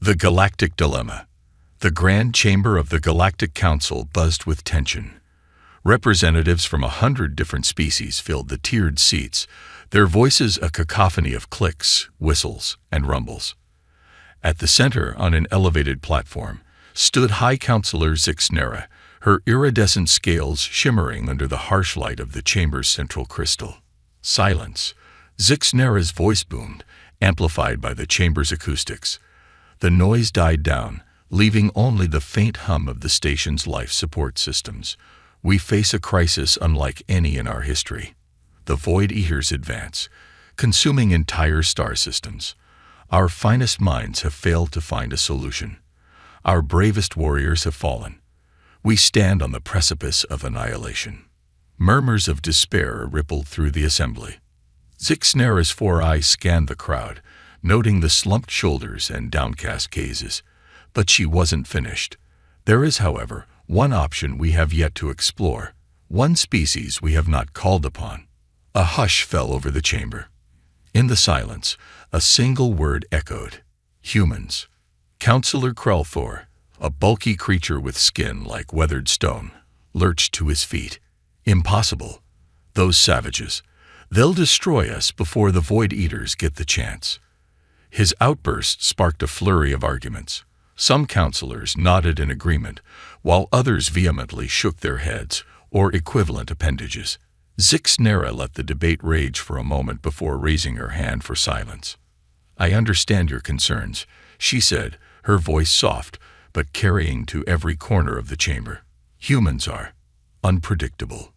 The Galactic Dilemma. The Grand Chamber of the Galactic Council buzzed with tension. Representatives from 100 different species filled the tiered seats, their voices a cacophony of clicks, whistles, and rumbles. At the center, on an elevated platform, stood High Counselor Zixnera, her iridescent scales shimmering under the harsh light of the chamber's central crystal. Silence. Zixnera's voice boomed, amplified by the chamber's acoustics. The noise died down, leaving only the faint hum of the station's life support systems. We face a crisis unlike any in our history. The Void Eaters advance, consuming entire star systems. Our finest minds have failed to find a solution. Our bravest warriors have fallen. We stand on the precipice of annihilation. Murmurs of despair rippled through the assembly. Zixnera's four eyes scanned the crowd, noting the slumped shoulders and downcast gazes. But she wasn't finished. There is, however, one option we have yet to explore, one species we have not called upon. A hush fell over the chamber. In the silence, a single word echoed: humans. Counselor Krelthor, a bulky creature with skin like weathered stone, lurched to his feet. Impossible. Those savages. They'll destroy us before the Void Eaters get the chance. His outburst sparked a flurry of arguments. Some counselors nodded in agreement, while others vehemently shook their heads, or equivalent appendages. Zixnera let the debate rage for a moment before raising her hand for silence. "I understand your concerns," she said, her voice soft, but carrying to every corner of the chamber. "Humans are unpredictable,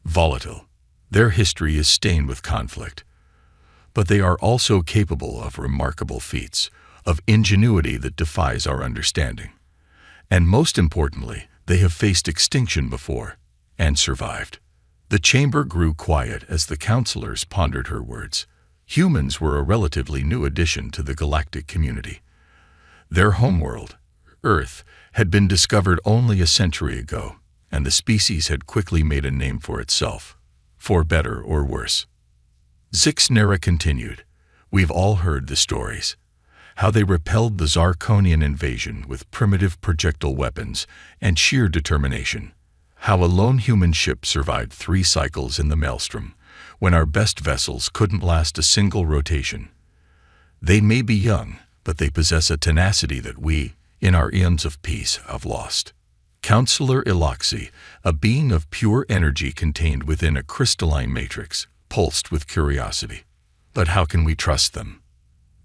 volatile. Their history is stained with conflict. But they are also capable of remarkable feats, of ingenuity that defies our understanding. And most importantly, they have faced extinction before, and survived." The chamber grew quiet as the counselors pondered her words. Humans were a relatively new addition to the galactic community. Their homeworld, Earth, had been discovered only a century ago, and the species had quickly made a name for itself, for better or worse. Zixnera continued, "We've all heard the stories. How they repelled the Zarkonian invasion with primitive projectile weapons and sheer determination. How a lone human ship survived 3 cycles in the maelstrom, when our best vessels couldn't last a single rotation. They may be young, but they possess a tenacity that we, in our eons of peace, have lost. Counselor Iloxi, a being of pure energy contained within a crystalline matrix, pulsed with curiosity. But how can we trust them?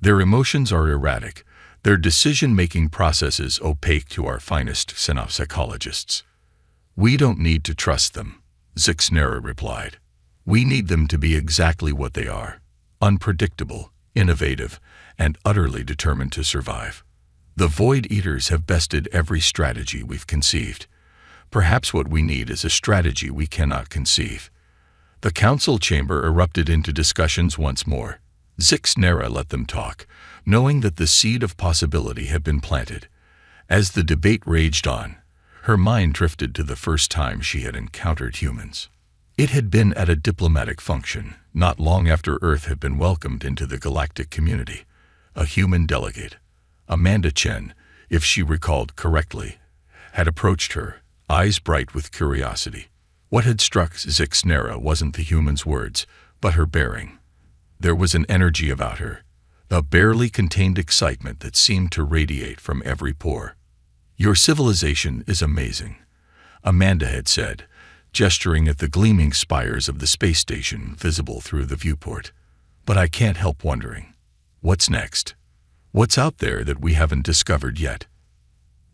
Their emotions are erratic, their decision-making processes opaque to our finest synopsychologists." "We don't need to trust them," Zixnera replied. "We need them to be exactly what they are: unpredictable, innovative, and utterly determined to survive. The Void Eaters have bested every strategy we've conceived. Perhaps what we need is a strategy we cannot conceive." The council chamber erupted into discussions once more. Zixnera let them talk, knowing that the seed of possibility had been planted. As the debate raged on, her mind drifted to the first time she had encountered humans. It had been at a diplomatic function, not long after Earth had been welcomed into the galactic community. A human delegate, Amanda Chen, if she recalled correctly, had approached her, eyes bright with curiosity. What had struck Zixnera wasn't the human's words, but her bearing. There was an energy about her, a barely contained excitement that seemed to radiate from every pore. "Your civilization is amazing," Amanda had said, gesturing at the gleaming spires of the space station visible through the viewport. "But I can't help wondering, what's next? What's out there that we haven't discovered yet?"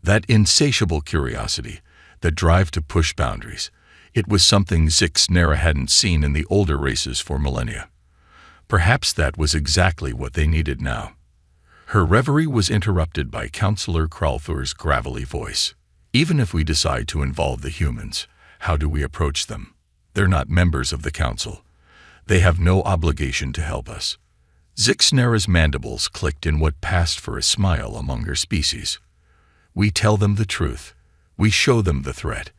That insatiable curiosity, the drive to push boundaries, it was something Zixnera hadn't seen in the older races for millennia. Perhaps that was exactly what they needed now. Her reverie was interrupted by Counselor Kralthor's gravelly voice. "Even if we decide to involve the humans, how do we approach them? They're not members of the council. They have no obligation to help us." Zixnera's mandibles clicked in what passed for a smile among her species. "We tell them the truth. We show them the threat.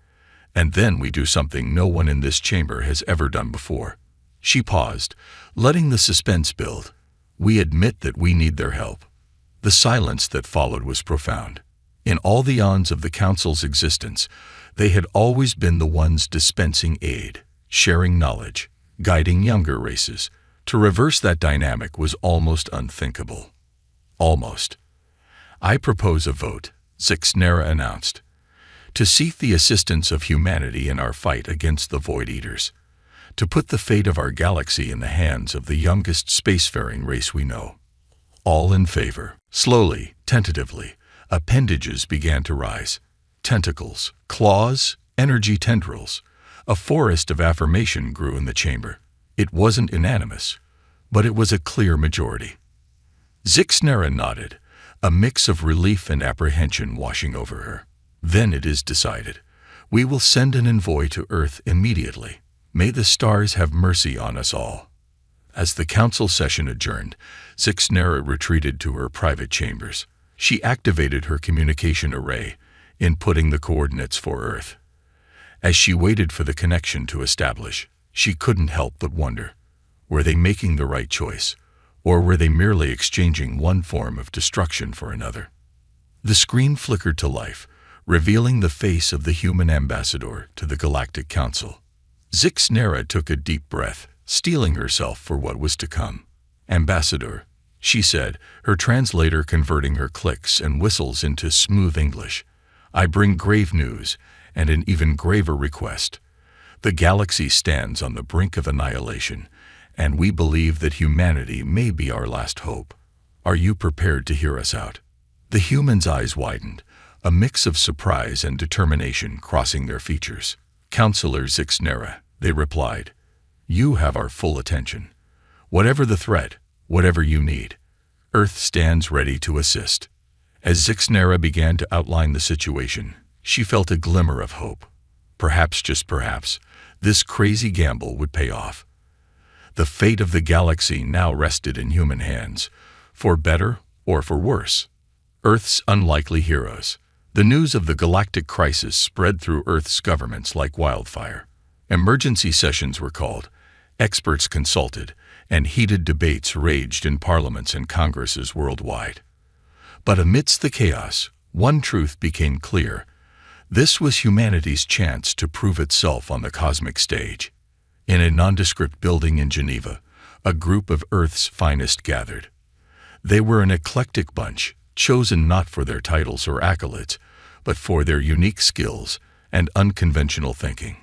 And then we do something no one in this chamber has ever done before." She paused, letting the suspense build. "We admit that we need their help. The silence that followed was profound. In all the eons of the Council's existence, they had always been the ones dispensing aid, sharing knowledge, guiding younger races. To reverse that dynamic was almost unthinkable. Almost. "I propose a vote," Zixnera announced, "to seek the assistance of humanity in our fight against the Void Eaters, to put the fate of our galaxy in the hands of the youngest spacefaring race we know." All in favor. Slowly, tentatively, appendages began to rise. Tentacles, claws, energy tendrils. A forest of affirmation grew in the chamber. It wasn't unanimous, but it was a clear majority. Zixnera nodded, a mix of relief and apprehension washing over her. "Then it is decided. We will send an envoy to Earth immediately. May the stars have mercy on us all." As the council session adjourned, Zixnera retreated to her private chambers. She activated her communication array, inputting the coordinates for Earth. As she waited for the connection to establish, she couldn't help but wonder, were they making the right choice, or were they merely exchanging one form of destruction for another? The screen flickered to life, revealing the face of the human ambassador to the Galactic Council. Zixnera took a deep breath, steeling herself for what was to come. "Ambassador," she said, her translator converting her clicks and whistles into smooth English, "I bring grave news and an even graver request. The galaxy stands on the brink of annihilation, and we believe that humanity may be our last hope. Are you prepared to hear us out?" The human's eyes widened, a mix of surprise and determination crossing their features. "Counselor Zixnera," they replied, "you have our full attention. Whatever the threat, whatever you need, Earth stands ready to assist." As Zixnera began to outline the situation, she felt a glimmer of hope. Perhaps, just perhaps, this crazy gamble would pay off. The fate of the galaxy now rested in human hands, for better or for worse. Earth's unlikely heroes. The news of the galactic crisis spread through Earth's governments like wildfire. Emergency sessions were called, experts consulted, and heated debates raged in parliaments and congresses worldwide. But amidst the chaos, one truth became clear. This was humanity's chance to prove itself on the cosmic stage. In a nondescript building in Geneva, a group of Earth's finest gathered. They were an eclectic bunch, chosen not for their titles or accolades, but for their unique skills and unconventional thinking.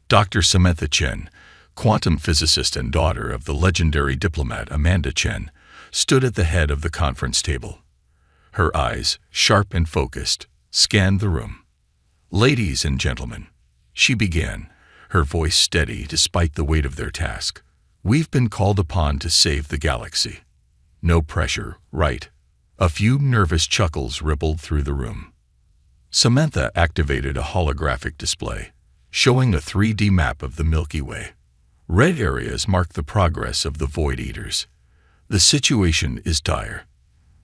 Dr. Samantha Chen, quantum physicist and daughter of the legendary diplomat Amanda Chen, stood at the head of the conference table. Her eyes, sharp and focused, scanned the room. "Ladies and gentlemen," she began, her voice steady despite the weight of their task, "we've been called upon to save the galaxy." No pressure, right? A few nervous chuckles rippled through the room. Samantha activated a holographic display, showing a 3D map of the Milky Way. Red areas mark the progress of the Void Eaters. The situation is dire.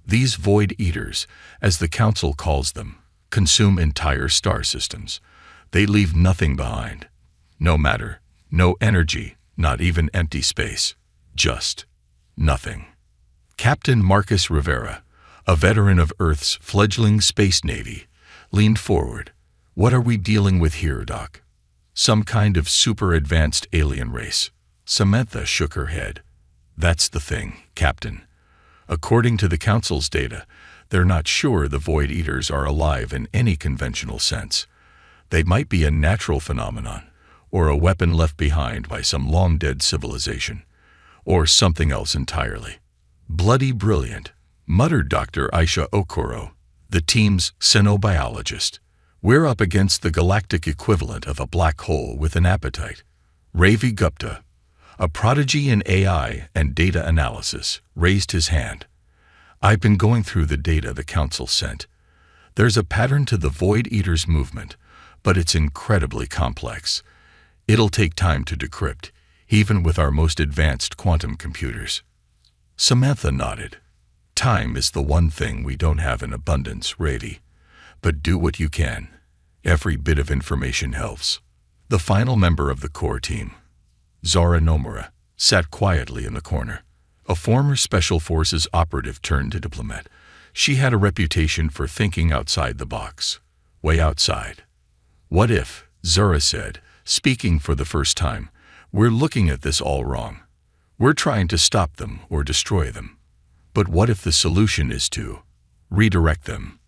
These Void Eaters, as the Council calls them, consume entire star systems. They leave nothing behind. No matter, no energy, not even empty space. Just nothing. Captain Marcus Rivera, a veteran of Earth's fledgling space navy, leaned forward. "What are we dealing with here, Doc? Some kind of super-advanced alien race?" Samantha shook her head. "That's the thing, Captain. According to the Council's data, they're not sure the Void Eaters are alive in any conventional sense. They might be a natural phenomenon, or a weapon left behind by some long-dead civilization, or something else entirely." "Bloody brilliant," muttered Dr. Aisha Okoro, the team's xenobiologist. "We're up against the galactic equivalent of a black hole with an appetite." Ravi Gupta, a prodigy in AI and data analysis, raised his hand. "I've been going through the data the Council sent. There's a pattern to the Void Eaters movement, but it's incredibly complex. It'll take time to decrypt, even with our most advanced quantum computers." Samantha nodded. "Time is the one thing we don't have in abundance, Ravi. But do what you can. Every bit of information helps." The final member of the core team, Zara Nomura, sat quietly in the corner. A former Special Forces operative turned to diplomat. She had a reputation for thinking outside the box. Way outside. "What if," Zora said, speaking for the first time, "we're looking at this all wrong? We're trying to stop them or destroy them. But what if the solution is to redirect them?"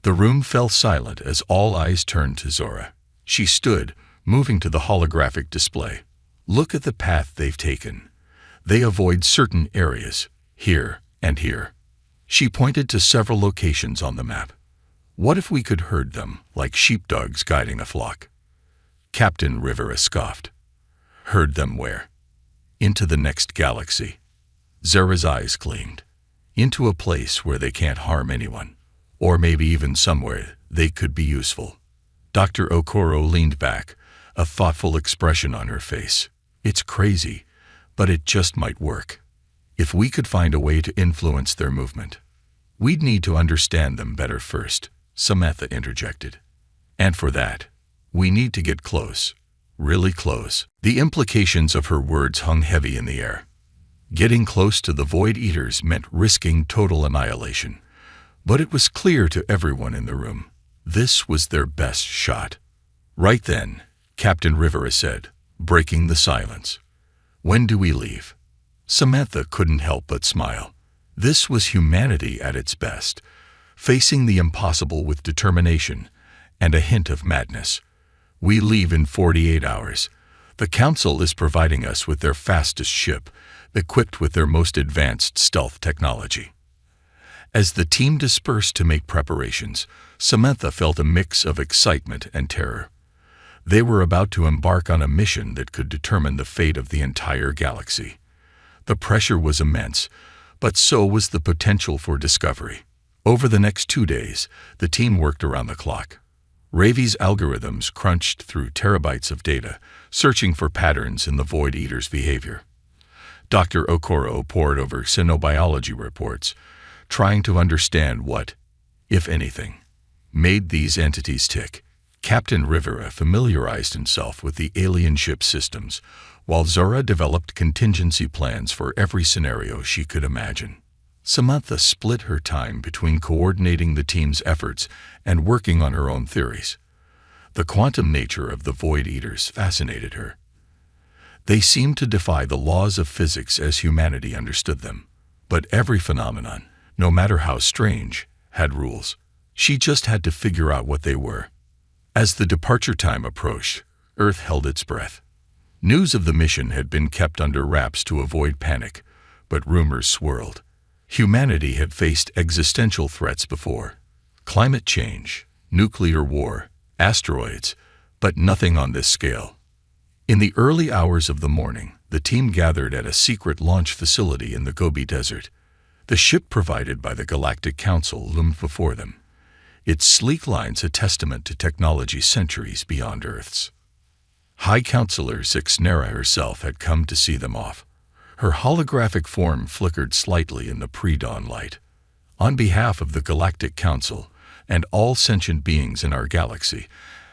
The room fell silent as all eyes turned to Zora. She stood, moving to the holographic display. "Look at the path they've taken. They avoid certain areas, here and here." She pointed to several locations on the map. "What if we could herd them, like sheepdogs guiding a flock?" Captain Rivera scoffed. "Herd them where?" "Into the next galaxy." Zora's eyes gleamed. "Into a place where they can't harm anyone. Or maybe even somewhere they could be useful." Dr. Okoro leaned back, a thoughtful expression on her face. "It's crazy, but it just might work. If we could find a way to influence their movement. We'd need to understand them better first," Samantha interjected. "And for that, we need to get close. Really close." The implications of her words hung heavy in the air. Getting close to the Void Eaters meant risking total annihilation. But it was clear to everyone in the room. This was their best shot. "Right then," Captain Rivera said, breaking the silence. "When do we leave?" Samantha couldn't help but smile. This was humanity at its best, facing the impossible with determination and a hint of madness. "We leave in 48 hours. The Council is providing us with their fastest ship, equipped with their most advanced stealth technology." As the team dispersed to make preparations, Samantha felt a mix of excitement and terror. They were about to embark on a mission that could determine the fate of the entire galaxy. The pressure was immense, but so was the potential for discovery. Over the next 2 days, the team worked around the clock. Ravi's algorithms crunched through terabytes of data, searching for patterns in the Void Eater's behavior. Dr. Okoro pored over xenobiology reports, trying to understand what, if anything, made these entities tick. Captain Rivera familiarized himself with the alien ship systems, while Zora developed contingency plans for every scenario she could imagine. Samantha split her time between coordinating the team's efforts and working on her own theories. The quantum nature of the Void Eaters fascinated her. They seemed to defy the laws of physics as humanity understood them. But every phenomenon, no matter how strange, had rules. She just had to figure out what they were. As the departure time approached, Earth held its breath. News of the mission had been kept under wraps to avoid panic, but rumors swirled. Humanity had faced existential threats before. Climate change, nuclear war, asteroids, but nothing on this scale. In the early hours of the morning, the team gathered at a secret launch facility in the Gobi Desert. The ship provided by the Galactic Council loomed before them, its sleek lines a testament to technology centuries beyond Earth's. High Counselor Zixnera herself had come to see them off. Her holographic form flickered slightly in the pre-dawn light. "On behalf of the Galactic Council and all sentient beings in our galaxy,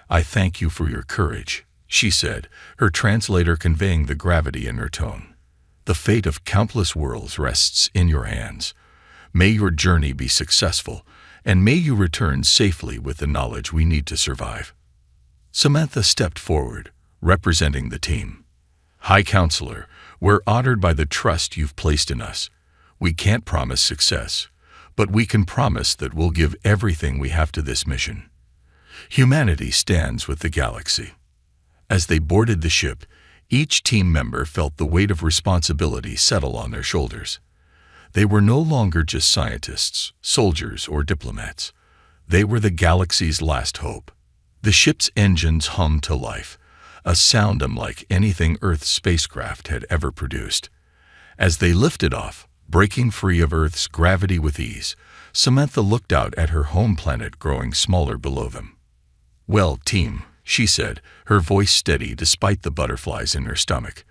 I thank you for your courage," she said, her translator conveying the gravity in her tone. "The fate of countless worlds rests in your hands. May your journey be successful, and may you return safely with the knowledge we need to survive." Samantha stepped forward, representing the team. "High Counselor, we're honored by the trust you've placed in us. We can't promise success, but we can promise that we'll give everything we have to this mission. Humanity stands with the galaxy." As they boarded the ship, each team member felt the weight of responsibility settle on their shoulders. They were no longer just scientists, soldiers, or diplomats. They were the galaxy's last hope. The ship's engines hummed to life, a sound unlike anything Earth's spacecraft had ever produced. As they lifted off, breaking free of Earth's gravity with ease, Samantha looked out at her home planet growing smaller below them. "Well, team," she said, her voice steady despite the butterflies in her stomach,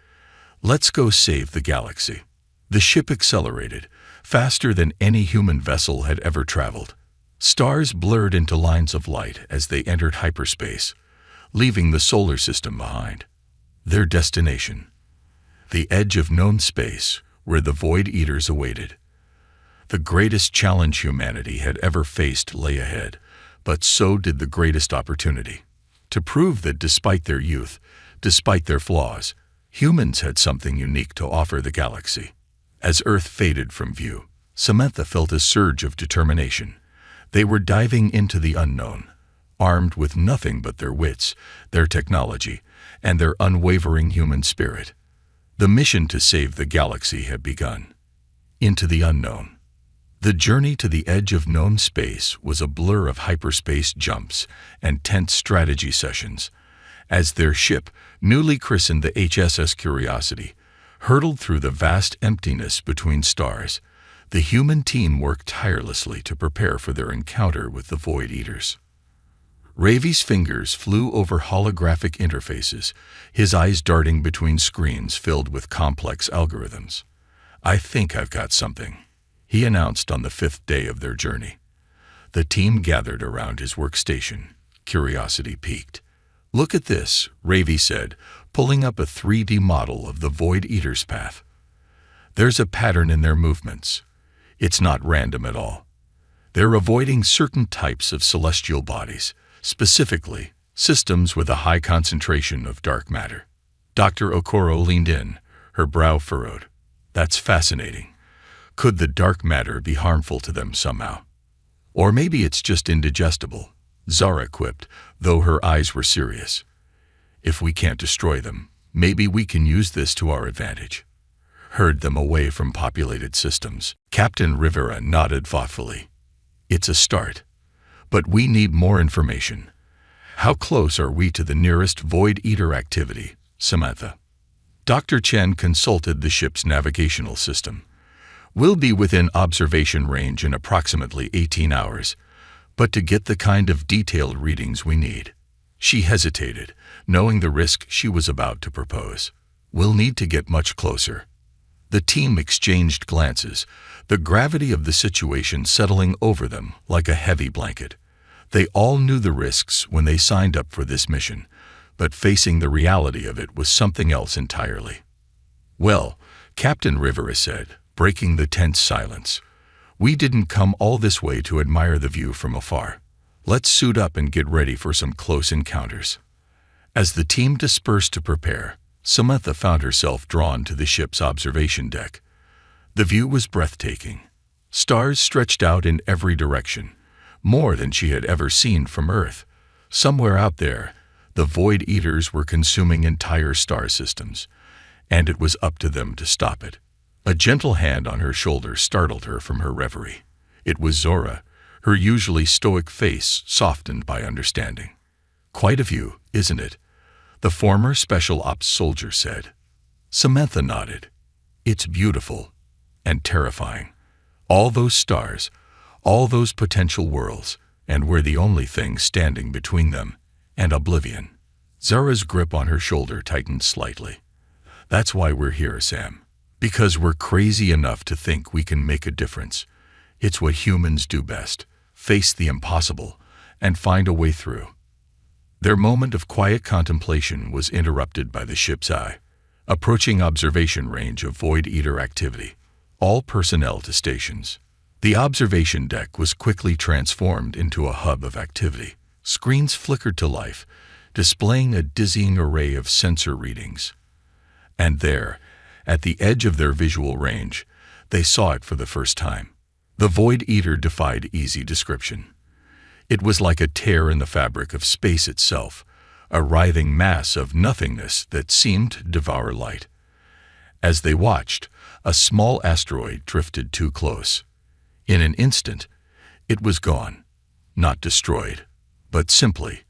"let's go save the galaxy." The ship accelerated, faster than any human vessel had ever traveled. Stars blurred into lines of light as they entered hyperspace, leaving the solar system behind. Their destination, the edge of known space where the Void Eaters awaited. The greatest challenge humanity had ever faced lay ahead, but so did the greatest opportunity. To prove that despite their youth, despite their flaws, humans had something unique to offer the galaxy. As Earth faded from view, Samantha felt a surge of determination. They were diving into the unknown, armed with nothing but their wits, their technology, and their unwavering human spirit. The mission to save the galaxy had begun. Into the unknown. The journey to the edge of known space was a blur of hyperspace jumps and tense strategy sessions, as their ship, newly christened the HSS Curiosity, hurtled through the vast emptiness between stars. The human team worked tirelessly to prepare for their encounter with the Void Eaters. Ravi's fingers flew over holographic interfaces, his eyes darting between screens filled with complex algorithms. "I think I've got something," he announced on the 5th day of their journey. The team gathered around his workstation. Curiosity peaked. "Look at this," Ravi said, pulling up a 3D model of the Void Eater's path. "There's a pattern in their movements. It's not random at all. They're avoiding certain types of celestial bodies, specifically systems with a high concentration of dark matter." Dr. Okoro leaned in, her brow furrowed. "That's fascinating. Could the dark matter be harmful to them somehow? Or maybe it's just indigestible," Zara quipped, though her eyes were serious. "If we can't destroy them, maybe we can use this to our advantage." Herd them away from populated systems. Captain Rivera nodded thoughtfully. "It's a start. But we need more information. How close are we to the nearest Void Eater activity, Samantha?" Dr. Chen consulted the ship's navigational system. "We'll be within observation range in approximately 18 hours, but to get the kind of detailed readings we need." She hesitated, knowing the risk she was about to propose. "We'll need to get much closer." The team exchanged glances, the gravity of the situation settling over them like a heavy blanket. They all knew the risks when they signed up for this mission, but facing the reality of it was something else entirely. "Well," Captain Rivera said, breaking the tense silence, "we didn't come all this way to admire the view from afar. Let's suit up and get ready for some close encounters." As the team dispersed to prepare, Samantha found herself drawn to the ship's observation deck. The view was breathtaking. Stars stretched out in every direction, more than she had ever seen from Earth. Somewhere out there, the Void Eaters were consuming entire star systems, and it was up to them to stop it. A gentle hand on her shoulder startled her from her reverie. It was Zora, her usually stoic face softened by understanding. "Quite a view, isn't it?" the former Special Ops soldier said. Samantha nodded. "It's beautiful and terrifying. All those stars, all those potential worlds, and we're the only thing standing between them and oblivion." Zara's grip on her shoulder tightened slightly. "That's why we're here, Sam. Because we're crazy enough to think we can make a difference. It's what humans do best, face the impossible and find a way through." Their moment of quiet contemplation was interrupted by the ship's eye. Approaching observation range of Void Eater activity. All personnel to stations. The observation deck was quickly transformed into a hub of activity. Screens flickered to life, displaying a dizzying array of sensor readings. And there, at the edge of their visual range, they saw it for the first time. The Void Eater defied easy description. It was like a tear in the fabric of space itself, a writhing mass of nothingness that seemed to devour light. As they watched, a small asteroid drifted too close. In an instant, it was gone, not destroyed, but simply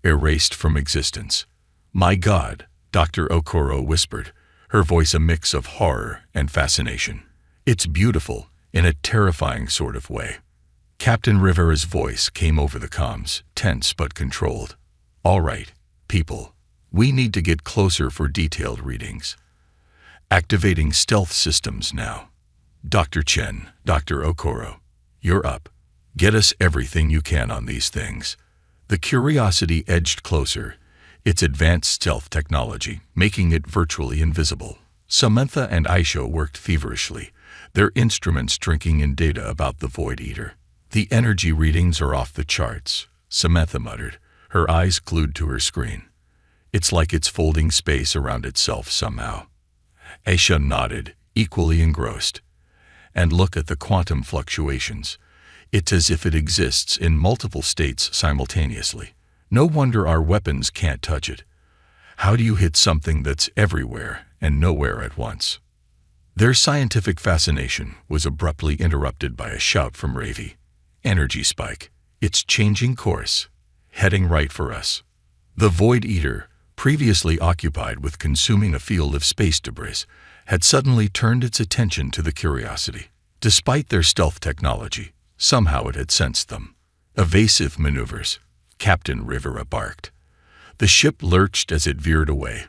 erased from existence. "My God," Dr. Okoro whispered, her voice a mix of horror and fascination. "It's beautiful in a terrifying sort of way." Captain Rivera's voice came over the comms, tense but controlled. "All right, people, we need to get closer for detailed readings. Activating stealth systems now. Dr. Chen, Dr. Okoro, you're up. Get us everything you can on these things." The Curiosity edged closer, its advanced stealth technology making it virtually invisible. Samantha and Aisha worked feverishly, their instruments drinking in data about the Void Eater. "The energy readings are off the charts," Samantha muttered, her eyes glued to her screen. "It's like it's folding space around itself somehow." Aisha nodded, equally engrossed. "And look at the quantum fluctuations. It's as if it exists in multiple states simultaneously. No wonder our weapons can't touch it. How do you hit something that's everywhere and nowhere at once?" Their scientific fascination was abruptly interrupted by a shout from Ravi. "Energy spike. It's changing course. Heading right for us." The Void Eater, previously occupied with consuming a field of space debris, had suddenly turned its attention to the Curiosity. Despite their stealth technology, somehow it had sensed them. "Evasive maneuvers," Captain Rivera barked. The ship lurched as it veered away,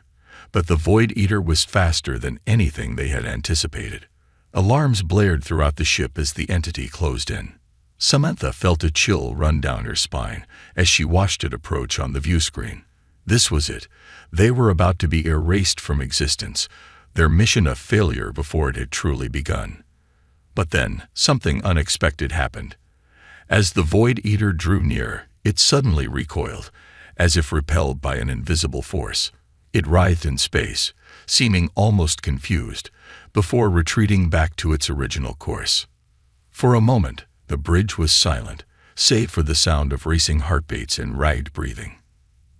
but the Void Eater was faster than anything they had anticipated. Alarms blared throughout the ship as the entity closed in. Samantha felt a chill run down her spine as she watched it approach on the view screen. This was it. They were about to be erased from existence, their mission a failure before it had truly begun. But then, something unexpected happened. As the Void Eater drew near, it suddenly recoiled, as if repelled by an invisible force. It writhed in space, seeming almost confused, before retreating back to its original course. For a moment, the bridge was silent, save for the sound of racing heartbeats and ragged breathing.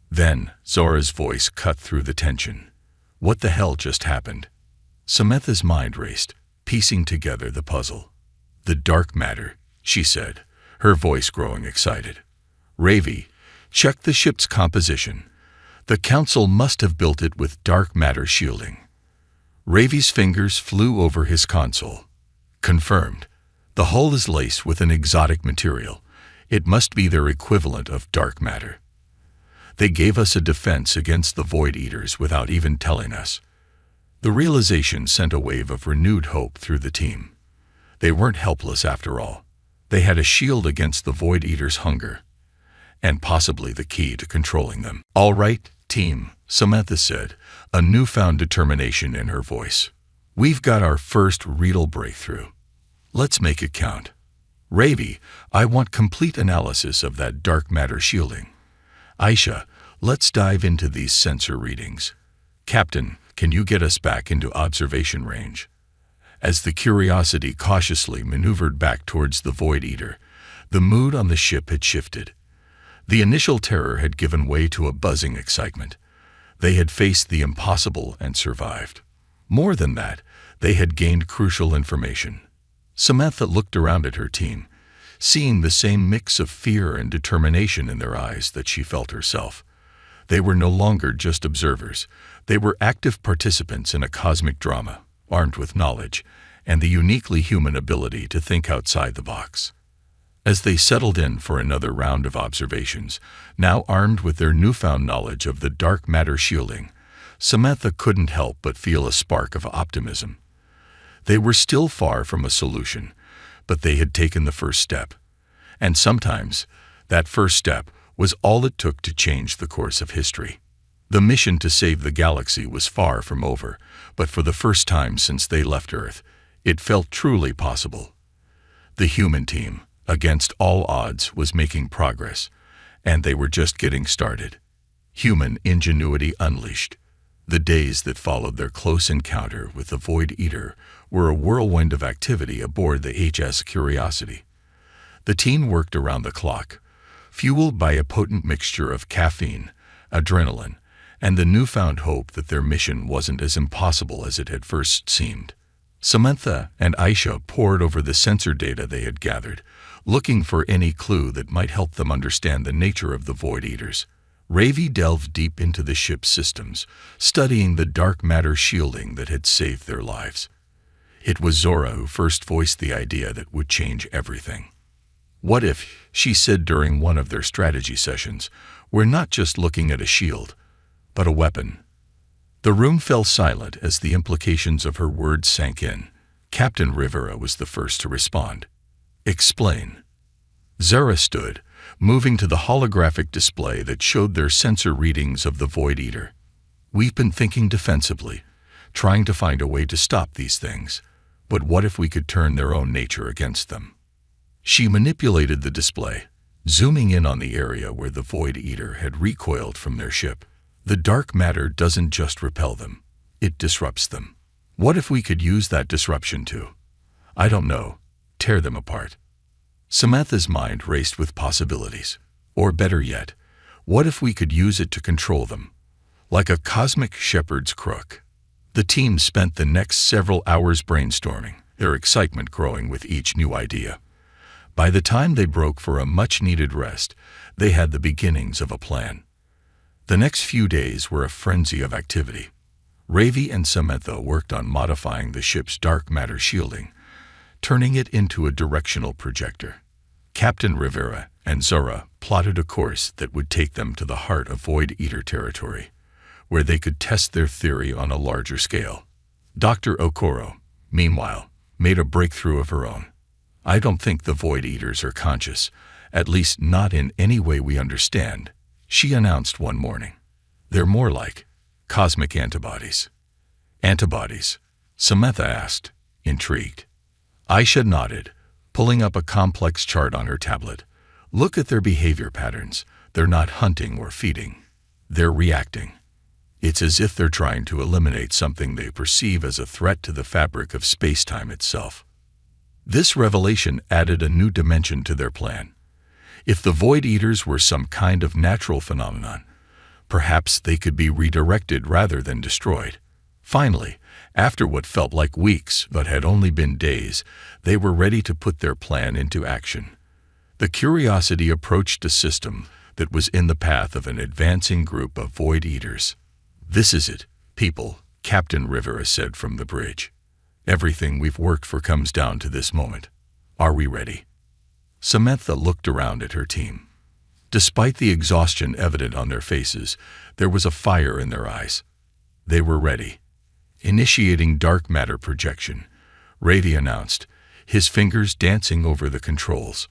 Then, Zora's voice cut through the tension. "What the hell just happened?" Samantha's mind raced, piecing together the puzzle. "The dark matter," she said, her voice growing excited. "Ravi, check the ship's composition. The Council must have built it with dark matter shielding." Ravi's fingers flew over his console. "Confirmed. The hull is laced with an exotic material. It must be their equivalent of dark matter. They gave us a defense against the Void Eaters without even telling us." The realization sent a wave of renewed hope through the team. They weren't helpless after all. They had a shield against the Void Eaters' hunger, and possibly the key to controlling them. "All right, team," Samantha said, a newfound determination in her voice. "We've got our first real breakthrough. Let's make it count. Ravi, I want complete analysis of that dark matter shielding. Aisha, let's dive into these sensor readings. Captain, can you get us back into observation range?" As the Curiosity cautiously maneuvered back towards the Void Eater, the mood on the ship had shifted. The initial terror had given way to a buzzing excitement. They had faced the impossible and survived. More than that, they had gained crucial information. Samantha looked around at her team, seeing the same mix of fear and determination in their eyes that she felt herself. They were no longer just observers. They were active participants in a cosmic drama, armed with knowledge and the uniquely human ability to think outside the box. As they settled in for another round of observations, now armed with their newfound knowledge of the dark matter shielding, Samantha couldn't help but feel a spark of optimism. They were still far from a solution, but they had taken the first step. And sometimes, that first step was all it took to change the course of history. The mission to save the galaxy was far from over, but for the first time since they left Earth, it felt truly possible. The human team, against all odds, was making progress, and they were just getting started. Human ingenuity unleashed. The days that followed their close encounter with the Void Eater were a whirlwind of activity aboard the HS Curiosity. The team worked around the clock, fueled by a potent mixture of caffeine, adrenaline, and the newfound hope that their mission wasn't as impossible as it had first seemed. Samantha and Aisha pored over the sensor data they had gathered, looking for any clue that might help them understand the nature of the Void Eaters. Ravi delved deep into the ship's systems, studying the dark matter shielding that had saved their lives. It was Zora who first voiced the idea that would change everything. "What if," she said during one of their strategy sessions, "we're not just looking at a shield, but a weapon?" The room fell silent as the implications of her words sank in. Captain Rivera was the first to respond. "Explain." Zara stood, moving to the holographic display that showed their sensor readings of the Void Eater. "We've been thinking defensively, trying to find a way to stop these things. But what if we could turn their own nature against them? She manipulated the display, zooming in on the area where the Void Eater had recoiled from their ship. The dark matter doesn't just repel them, it disrupts them. What if we could use that disruption to, I don't know, tear them apart? Samantha's mind raced with possibilities. Or better yet, what if we could use it to control them, like a cosmic shepherd's crook? The team spent the next several hours brainstorming, their excitement growing with each new idea. By the time they broke for a much-needed rest, they had the beginnings of a plan. The next few days were a frenzy of activity. Ravi and Samantha worked on modifying the ship's dark matter shielding, turning it into a directional projector. Captain Rivera and Zora plotted a course that would take them to the heart of Void Eater territory, where they could test their theory on a larger scale. Dr. Okoro, meanwhile, made a breakthrough of her own. I don't think the Void Eaters are conscious, at least not in any way we understand, she announced one morning. They're more like cosmic antibodies. Antibodies? Samantha asked, intrigued. Aisha nodded, pulling up a complex chart on her tablet. Look at their behavior patterns. They're not hunting or feeding. They're reacting. It's as if they're trying to eliminate something they perceive as a threat to the fabric of space-time itself. This revelation added a new dimension to their plan. If the Void Eaters were some kind of natural phenomenon, perhaps they could be redirected rather than destroyed. Finally, after what felt like weeks but had only been days, they were ready to put their plan into action. The Curiosity approached a system that was in the path of an advancing group of Void Eaters. This is it, people, Captain Rivera said from the bridge. Everything we've worked for comes down to this moment. Are we ready? Samantha looked around at her team. Despite the exhaustion evident on their faces, there was a fire in their eyes. They were ready. Initiating dark matter projection, Ravi announced, his fingers dancing over the controls.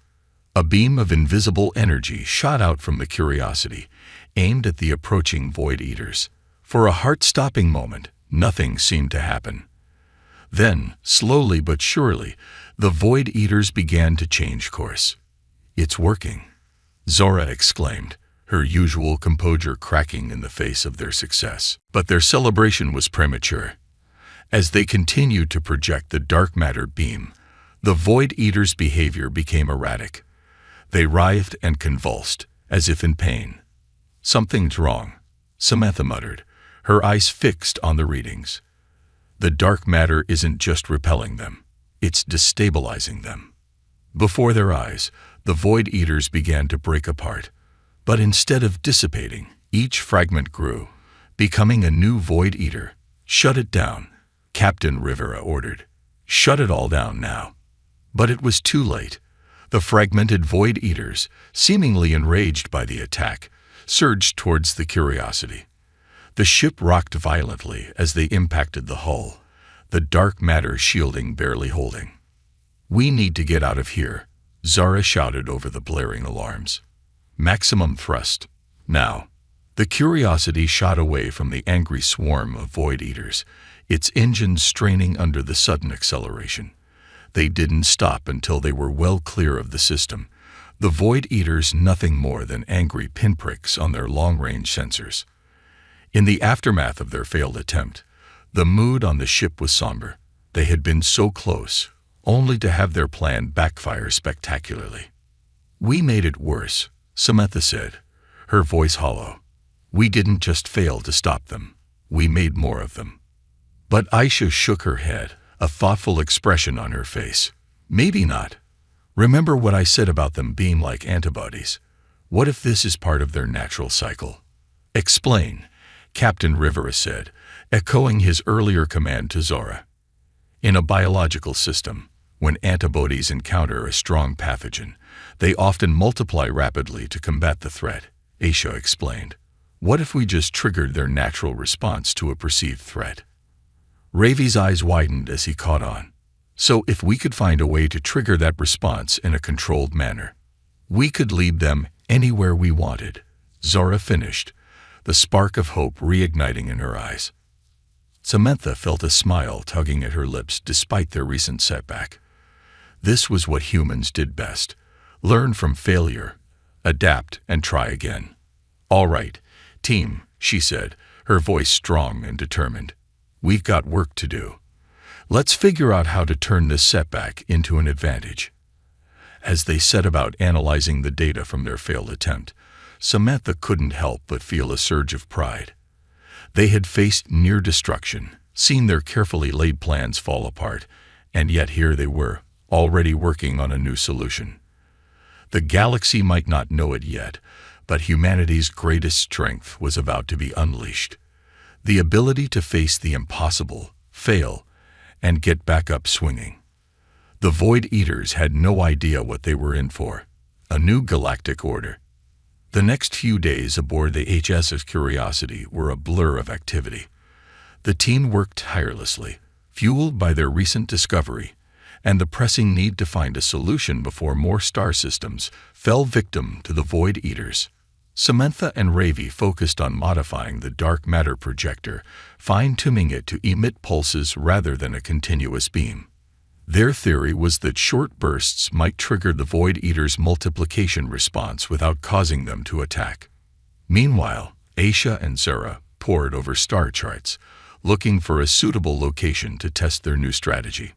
A beam of invisible energy shot out from the Curiosity, aimed at the approaching Void Eaters. For a heart-stopping moment, nothing seemed to happen. Then, slowly but surely, the Void Eaters began to change course. It's working, Zora exclaimed, her usual composure cracking in the face of their success. But their celebration was premature. As they continued to project the dark matter beam, the Void Eaters' behavior became erratic. They writhed and convulsed, as if in pain. Something's wrong, Samantha muttered, her eyes fixed on the readings. The dark matter isn't just repelling them, it's destabilizing them. Before their eyes, the Void Eaters began to break apart. But instead of dissipating, each fragment grew, becoming a new Void Eater. Shut it down, Captain Rivera ordered. Shut it all down now. But it was too late. The fragmented Void Eaters, seemingly enraged by the attack, surged towards the Curiosity. The ship rocked violently as they impacted the hull, the dark matter shielding barely holding. We need to get out of here, Zara shouted over the blaring alarms. Maximum thrust. Now. The Curiosity shot away from the angry swarm of Void Eaters, its engines straining under the sudden acceleration. They didn't stop until they were well clear of the system, the Void Eaters nothing more than angry pinpricks on their long-range sensors. In the aftermath of their failed attempt, the mood on the ship was somber. They had been so close, only to have their plan backfire spectacularly. We made it worse, Samantha said, her voice hollow. We didn't just fail to stop them, we made more of them. But Aisha shook her head, a thoughtful expression on her face. Maybe not. Remember what I said about them being like antibodies. What if this is part of their natural cycle? Explain, Captain Rivera said, echoing his earlier command to Zora. In a biological system, when antibodies encounter a strong pathogen, they often multiply rapidly to combat the threat, Aisha explained. What if we just triggered their natural response to a perceived threat? Ravi's eyes widened as he caught on. So if we could find a way to trigger that response in a controlled manner, we could lead them anywhere we wanted, Zora finished, the spark of hope reigniting in her eyes. Samantha felt a smile tugging at her lips despite their recent setback. This was what humans did best: learn from failure, adapt, and try again. "All right, team," she said, her voice strong and determined. "We've got work to do. Let's figure out how to turn this setback into an advantage." As they set about analyzing the data from their failed attempt, Samantha couldn't help but feel a surge of pride. They had faced near destruction, seen their carefully laid plans fall apart, and yet here they were, already working on a new solution. The galaxy might not know it yet, but humanity's greatest strength was about to be unleashed. The ability to face the impossible, fail, and get back up swinging. The Void Eaters had no idea what they were in for: a new galactic order. The next few days aboard the HSS Curiosity were a blur of activity. The team worked tirelessly, fueled by their recent discovery and the pressing need to find a solution before more star systems fell victim to the Void Eaters. Samantha and Ravi focused on modifying the dark matter projector, fine-tuning it to emit pulses rather than a continuous beam. Their theory was that short bursts might trigger the Void Eater's multiplication response without causing them to attack. Meanwhile, Aisha and Zara pored over star charts, looking for a suitable location to test their new strategy.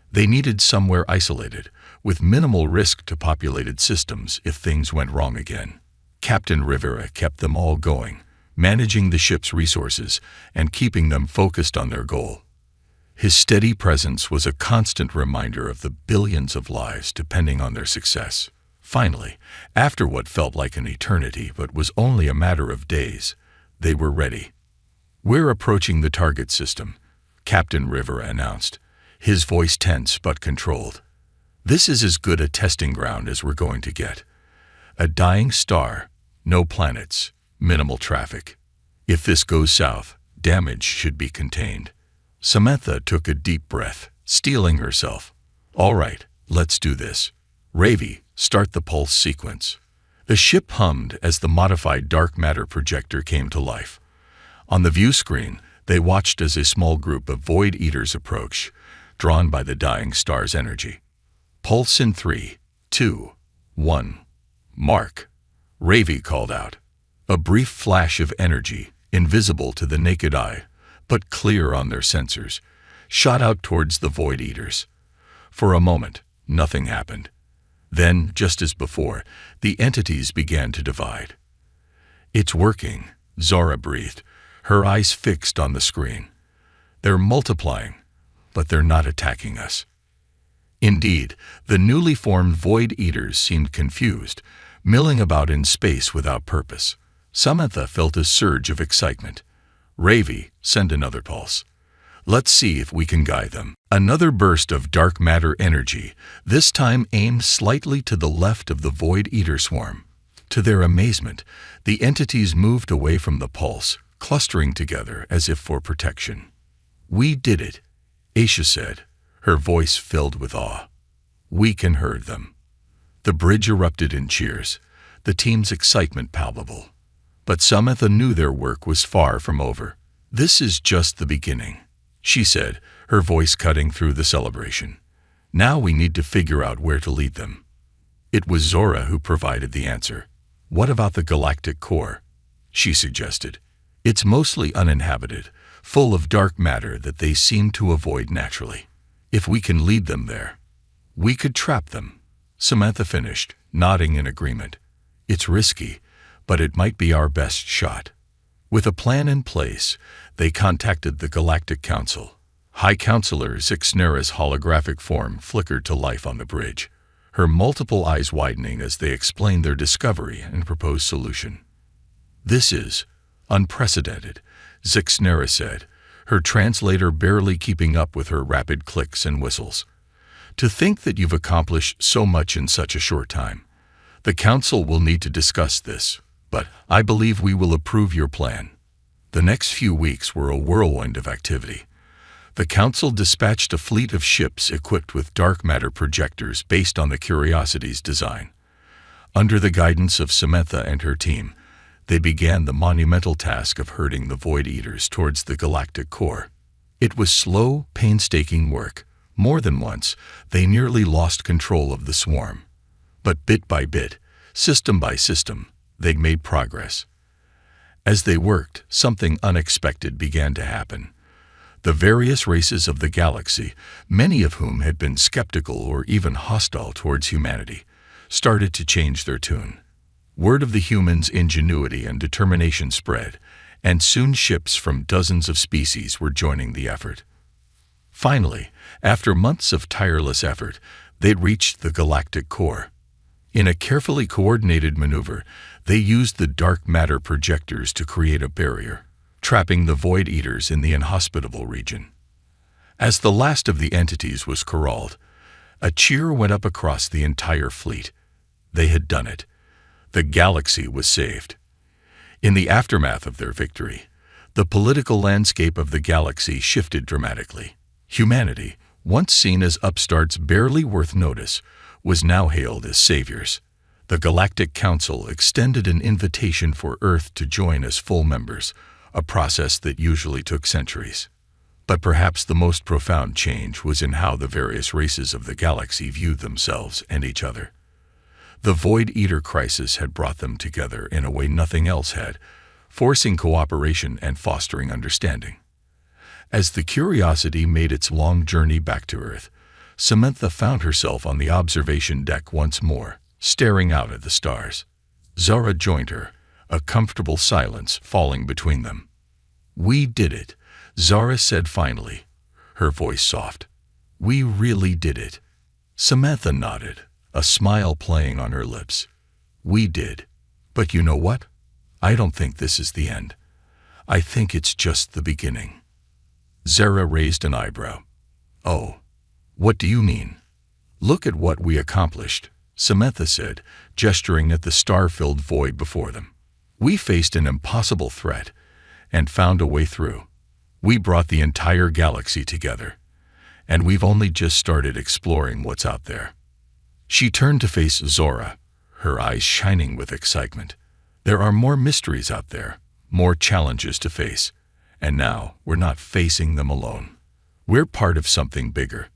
They needed somewhere isolated, with minimal risk to populated systems if things went wrong again. Captain Rivera kept them all going, managing the ship's resources and keeping them focused on their goal. His steady presence was a constant reminder of the billions of lives depending on their success. Finally, after what felt like an eternity but was only a matter of days, they were ready. "We're approaching the target system," Captain Rivera announced, his voice tense but controlled. "This is as good a testing ground as we're going to get. A dying star, no planets, minimal traffic. If this goes south, damage should be contained." Samantha took a deep breath, steeling herself. "All right, let's do this. Ravi, start the pulse sequence." The ship hummed as the modified dark matter projector came to life. On the view screen, they watched as a small group of Void Eaters approached, drawn by the dying star's energy. "Pulse in 3, 2, 1. Mark," Ravi called out. A brief flash of energy, invisible to the naked eye, but clear on their sensors, shot out towards the Void Eaters. For a moment, nothing happened. Then, just as before, the entities began to divide. "It's working," Zara breathed, her eyes fixed on the screen. "They're multiplying, but they're not attacking us." Indeed, the newly formed Void Eaters seemed confused, milling about in space without purpose. Samantha felt a surge of excitement. "Ravi, send another pulse. Let's see if we can guide them." Another burst of dark matter energy, this time aimed slightly to the left of the Void Eater swarm. To their amazement, the entities moved away from the pulse, clustering together as if for protection. "We did it," Aisha said, her voice filled with awe. "We can herd them." The bridge erupted in cheers, the team's excitement palpable. But Samantha knew their work was far from over. "This is just the beginning," she said, her voice cutting through the celebration. "Now we need to figure out where to lead them." It was Zora who provided the answer. "What about the galactic core?" she suggested. "It's mostly uninhabited, full of dark matter that they seem to avoid naturally. If we can lead them there, we could trap them," Samantha finished, nodding in agreement. "It's risky, but it might be our best shot." With a plan in place, they contacted the Galactic Council. High Counselor Zixnera's holographic form flickered to life on the bridge, her multiple eyes widening as they explained their discovery and proposed solution. "This is unprecedented," Zixnera said, her translator barely keeping up with her rapid clicks and whistles. "To think that you've accomplished so much in such a short time. The Council will need to discuss this, but I believe we will approve your plan." The next few weeks were a whirlwind of activity. The Council dispatched a fleet of ships equipped with dark matter projectors based on the Curiosity's design. Under the guidance of Samantha and her team, they began the monumental task of herding the Void Eaters towards the galactic core. It was slow, painstaking work. More than once, they nearly lost control of the swarm. But bit by bit, system by system, they made progress. As they worked, something unexpected began to happen. The various races of the galaxy, many of whom had been skeptical or even hostile towards humanity, started to change their tune. Word of the humans' ingenuity and determination spread, and soon ships from dozens of species were joining the effort. Finally, after months of tireless effort, they'd reached the galactic core. In a carefully coordinated maneuver, they used the dark matter projectors to create a barrier, trapping the Void Eaters in the inhospitable region. As the last of the entities was corralled, a cheer went up across the entire fleet. They had done it. The galaxy was saved. In the aftermath of their victory, the political landscape of the galaxy shifted dramatically. Humanity, once seen as upstarts barely worth notice, was now hailed as saviors. The Galactic Council extended an invitation for Earth to join as full members, a process that usually took centuries. But perhaps the most profound change was in how the various races of the galaxy viewed themselves and each other. The Void Eater crisis had brought them together in a way nothing else had, forcing cooperation and fostering understanding. As the Curiosity made its long journey back to Earth, Samantha found herself on the observation deck once more, staring out at the stars. Zara joined her, a comfortable silence falling between them. "We did it," Zara said finally, her voice soft. "We really did it." Samantha nodded, a smile playing on her lips. "We did. But you know what? I don't think this is the end. I think it's just the beginning." Zara raised an eyebrow. "Oh, what do you mean?" "Look at what we accomplished," Samantha said, gesturing at the star-filled void before them. "We faced an impossible threat and found a way through. We brought the entire galaxy together, and we've only just started exploring what's out there." She turned to face Zora, her eyes shining with excitement. "There are more mysteries out there, more challenges to face, and now we're not facing them alone. We're part of something bigger."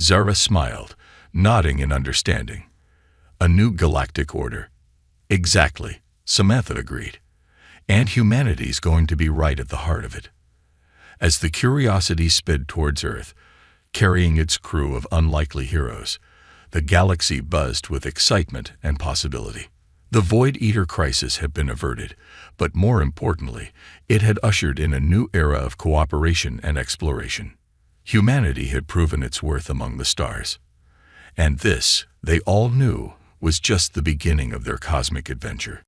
Zara smiled, nodding in understanding. "A new galactic order." "Exactly," Samantha agreed. "And humanity's going to be right at the heart of it." As the Curiosity sped towards Earth, carrying its crew of unlikely heroes, the galaxy buzzed with excitement and possibility. The Void Eater crisis had been averted, but more importantly, it had ushered in a new era of cooperation and exploration. Humanity had proven its worth among the stars. And this, they all knew, was just the beginning of their cosmic adventure.